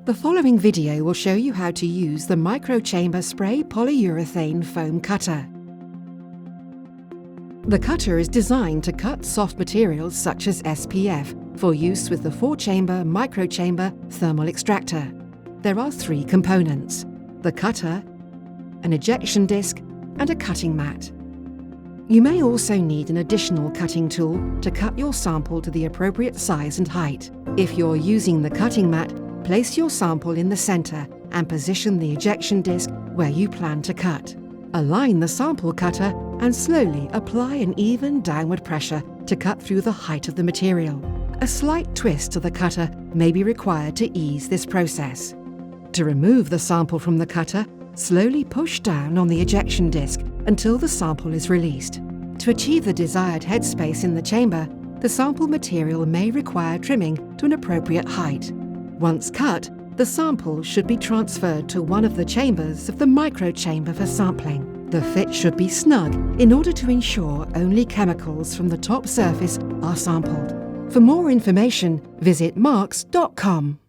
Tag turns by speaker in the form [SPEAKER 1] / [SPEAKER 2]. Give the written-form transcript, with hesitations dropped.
[SPEAKER 1] The following video will show you how to use the microchamber spray polyurethane foam cutter. The cutter is designed to cut soft materials such as SPF for use with the 4-chamber microchamber thermal extractor. There are 3 components: the cutter, an ejection disc, and a cutting mat. You may also need an additional cutting tool to cut your sample to the appropriate size and height. If you're using the cutting mat, place your sample in the center and position the ejection disc where you plan to cut. Align the sample cutter and slowly apply an even downward pressure to cut through the height of the material. A slight twist to the cutter may be required to ease this process. To remove the sample from the cutter, slowly push down on the ejection disc until the sample is released. To achieve the desired headspace in the chamber, the sample material may require trimming to an appropriate height. Once cut, the sample should be transferred to one of the chambers of the microchamber for sampling. The fit should be snug in order to ensure only chemicals from the top surface are sampled. For more information, visit marks.com.